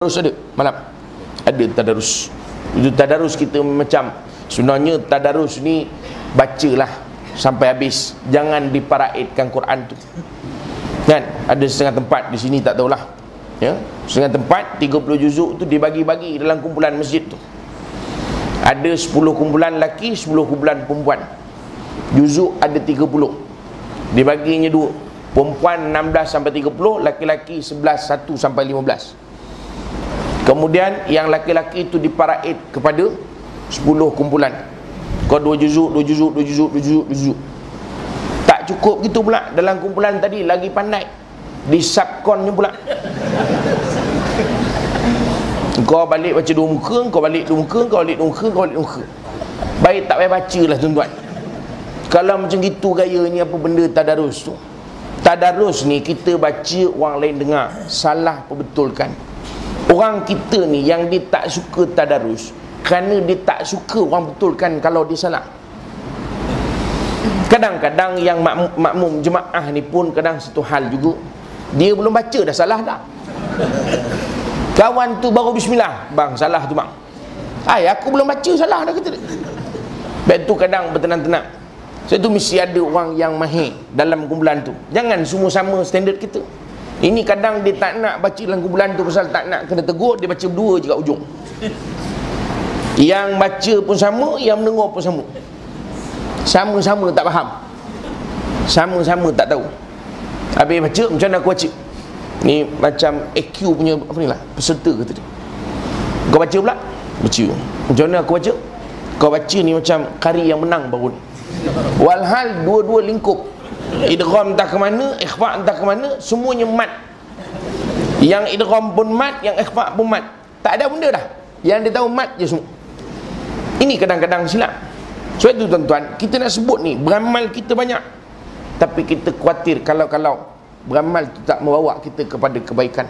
Tadarus ada malam. Ada tadarus. Itu tadarus kita macam sebenarnya tadarus ni bacalah sampai habis. Jangan diparaitkan Quran tu. Kan? Ada setengah tempat di sini tak tahulah. Ya, setengah tempat 30 juzuk tu dibagi-bagi dalam kumpulan masjid tu. Ada 10 kumpulan lelaki, 10 kumpulan perempuan. Juzuk ada 30. Dibaginya dua. Perempuan 16 sampai 30, laki-laki 11 1 sampai 15. Kemudian yang laki-laki itu diparait kepada 10 kumpulan. Kau 2 juzuk, 2 juzuk, 2 juzuk, 2 juzuk, 2 juzuk. Tak cukup gitu pula. Dalam kumpulan tadi lagi pandai. Di subkonnya pula. Kau balik baca 2 muka, kau balik 2 muka, kau balik 2 muka, kau balik 2 muka. Baik tak payah baca lah tuan-tuan. Kalau macam gitu gayanya apa benda tadarus tu. Tadarus ni kita baca orang lain dengar, salah perbetulkan. Orang kita ni yang dia tak suka tadarus kerana dia tak suka orang betulkan kalau dia salah. Kadang-kadang yang makmum jemaah ni pun kadang satu hal juga. Dia belum baca dah salah dah. Kawan tu baru bismillah, bang salah tu bang. Aku belum baca salah dah kata dia. Lepas tu kadang bertenang-tenang. Sebab tu mesti ada orang yang mahir dalam kumpulan tu. Jangan semua sama standard kita. Ini kadang dia tak nak baca dalam kumpulan tu pasal tak nak kena tegur, dia baca berdua je kat ujung. Yang baca pun sama, yang mendengar pun sama. Sama-sama tak faham. Sama-sama tak tahu. Habis baca, macam mana aku baca? Ni macam AQ punya apa ni lah, peserta kata dia. Kau baca pula? Baca. Macam mana aku baca? Kau baca ni macam kari yang menang baru ni. Walhal dua-dua lingkup. Idgham entah ke mana, ikhfa entah ke mana, semuanya mat. Yang idgham pun mat, yang ikhfa pun mat. Tak ada benda dah. Yang dia tahu mat je semua. Ini kadang-kadang silap. Sebab itu tuan-tuan, kita nak sebut ni, beramal kita banyak. Tapi kita khawatir kalau beramal tu tak membawa kita kepada kebaikan.